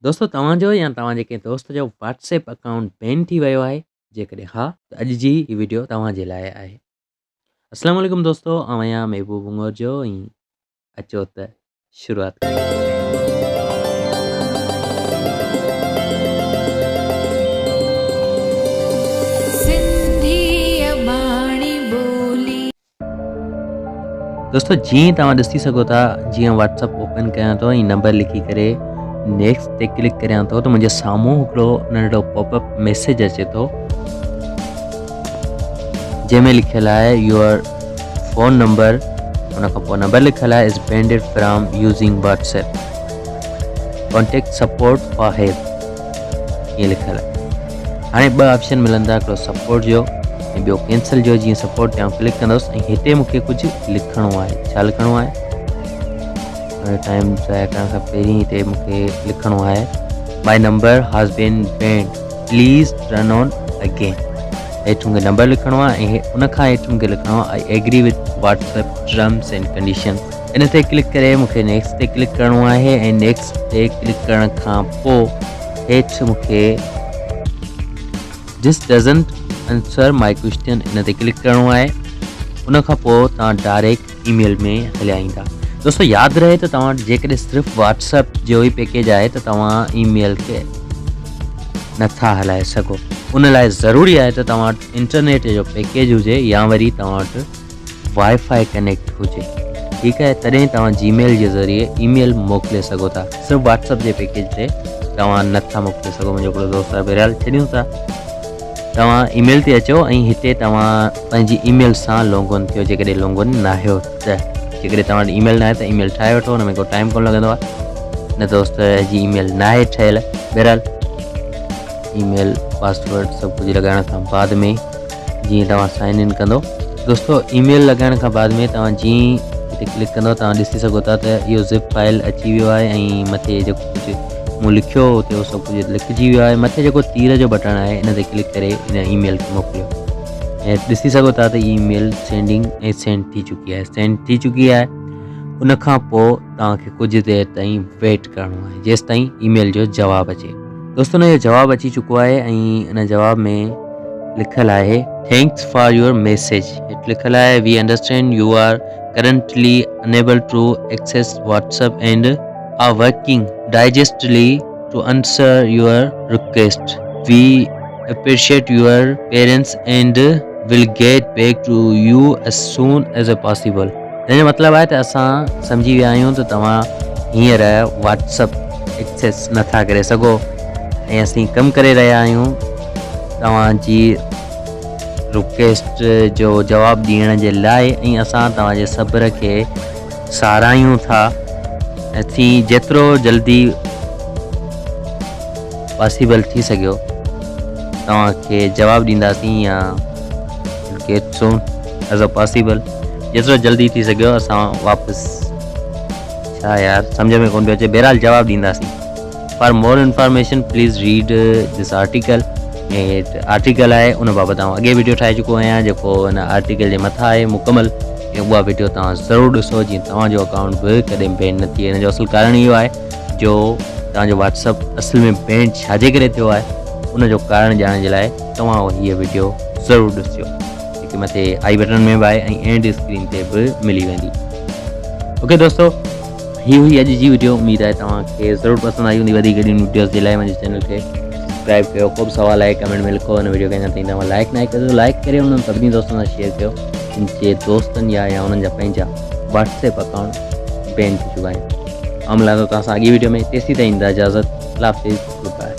दोस्तों तव्हांजो या तव्हांजे कंहिं दोस्त जो व्हाट्सएप अकाउंट बैन थी वियो आहे? जेकॾहिं हा, त अॼु जी ही वीडियो तव्हांजे लाइ आहे। अस्सलाम वालेकुम दोस्तों, आउं आहियां महबूब उमर जो ऐं अचो त शुरूआत कयूं। सिंधी अबाणी ॿोली। दोस्तों जीअं तव्हां ॾिसी सघो था, जीअं व्हाट्सएप ओपन कयां थो ऐं नंबर लिखी करे नेक्स्ट ते क्लिक करियां थो त मुंहिंजे साम्हूं हिकिड़ो नंढिड़ो पॉपअप मैसेज अचे थो जंहिंमें लिखियलु आहे योर फ़ोन नंबर, उन खां पोइ नंबर लिखियलु आहे is banned from using WhatsApp, contact support for help, ईअं लिखियलु आहे। हाणे ॿ ऑप्शन मिलंदा, हिकिड़ो सपोर्ट जो ऐं ॿियो कैंसिल जो। जीअं सपोर्ट ते क्लिक कंदुसि ऐं हिते मूंखे कुझु लिखिणो आहे। छा लिखिणो आहे? टाइम ज़ाया करण खां पहिरीं हिते मूंखे लिखिणो आहे my number has been banned, please turn on again. हेठि मूंखे नंबर लिखिणो आहे ऐं उन खां हेठि मूंखे लिखिणो आहे I agree with WhatsApp terms and condition. इन ते क्लिक करे मूंखे नेक्स्ट ते क्लिक करिणो आहे ऐं नेक्स्ट ते क्लिक करण खां पोइ हेठि मूंखे this doesn't answer my question इन ते क्लिक करिणो आहे। उन खां पोइ तव्हां डायरेक्ट ईमेल में हलिया ईंदा। दोस्तों यादि रहे त तव्हां जेकॾहिं सिर्फ़ु व्हाट्सएप जो ई पैकेज आहे त तव्हां ईमेल खे नथा हलाए सघो। उन लाइ ज़रूरी आहे त तव्हां वटि इंटरनेट जो पैकेज हुजे या वरी तव्हां वटि वाईफाई कनेक्ट हुजे, ठीकु आहे, तॾहिं तव्हां जीमेल जे ज़रिए ईमेल मोकिले सघो था। सिर्फ़ु व्हाट्सएप जे पैकेज ते तव्हां नथा मोकिले सघो। मुंहिंजो हिकिड़ो दोस्त आहे, बहरहाल छॾियूं था। तव्हां ईमेल ते अचो ऐं हिते तव्हां पंहिंजी ईमेल सां लॉगिन थियो, जेकॾहिं लॉगिन न आहियो त। जेकॾहिं तव्हां वटि ईमेल न आहे त ईमेल ठाहे वठो, हुन में को टाइम कोन लॻंदो आहे। न दोस्त जी ईमेल न आहे ठहियल, बहरहाल ईमेल पासवर्ड सभु कुझु लॻाइण खां बाद में जीअं तव्हां साइन इन कंदो, दोस्तों ईमेल लॻाइण खां बाद में तव्हां जीअं हिते क्लिक कंदो तव्हां ॾिसी सघो था त इहो ज़िप फाइल अची वियो आहे ऐं मथे जेको कुझु मूं लिखियो हुते उहो सभु कुझु लिखिजी वियो आहे। मथे जेको तीर जो बटण आहे इन ते क्लिक करे इन ईमेल खे मोकिलियो ऐं ॾिसी सघो था त ईमेल सेंडिंग ऐं सेंड थी चुकी आहे। उन खां पोइ तव्हांखे कुझु देरि ताईं वेट करिणो आहे जेसि ताईं ईमेल जो जवाबु अचे। दोस्तों इहो जवाबु अची चुको आहे ऐं इन जवाब में लिखियलु आहे थैंक्स फॉर योर मैसेज। हेठि लिखियलु आहे we understand you are currently unable to access WhatsApp and are working diligently to answer your request. We appreciate your parents and will get back to you as soon as possible। हिन जो मतिलबु आहे त असां सम्झी विया आहियूं त तव्हां हींअर व्हाट्सएप एक्सेस नथा करे सघो ऐं असीं कमु करे रहिया आहियूं तव्हांजी रिक्वेस्ट जो जवाबु ॾियण जे लाइ ऐं असां तव्हांजे सब्र खे साराहियूं था। असीं जेतिरो जल्दी पॉसिबल थी सघियो तव्हांखे जवाबु ॾींदासीं या get soon as a possible, जेतिरो जल्दी थी सघियो असां वापसि, छा यार सम्झ में कोन पियो अचे, बहरहाल जवाबु ॾींदासीं। For more information please read this article. ऐं आर्टिकल आहे उन बाबति आउं अॻे वीडियो ठाहे चुको आहियां जेको हिन आर्टिकल जे मथां आहे मुकमल, ऐं उहा वीडियो तव्हां ज़रूरु ॾिसो जीअं तव्हांजो अकाउंट बि कॾहिं बैन न थिए। हिन जो असुलु कारण इहो आहे जो तव्हांजो व्हाट्सएप असल में बैन छाजे करे थियो आहे उन जो कारण ॼाणण जे लाइ तव्हां हीअ वीडियो ज़रूरु ॾिसिजो, जेके मथे आई बटन में बि आहे ऐं एंड स्क्रीन ते बि मिली वेंदी। ओके दोस्तों, हीअ हुई अॼु जी वीडियो। उमेद आहे तव्हांखे ज़रूरु पसंदि आई हूंदी। वधीक इन वीडियोज़ जे लाइ मुंहिंजे चैनल खे सब्सक्राइब कयो। को बि सुवाल आहे कमेंट में लिखो। हिन वीडियो खे अञा ताईं तव्हां लाइक न कयो, लाइक करे उन्हनि सभिनी दोस्तनि सां शेयर कयो जिन दोस्तनि या उन्हनि जा पंहिंजा व्हाट्सएप अकाउंट बैन थी चुका आहिनि। आउं मिलां थो तव्हां सां अॻी वीडियो में, तेसीं ताईं ईंदा इजाज़त। अल्लाह हाफ़िज़, गुड बाय।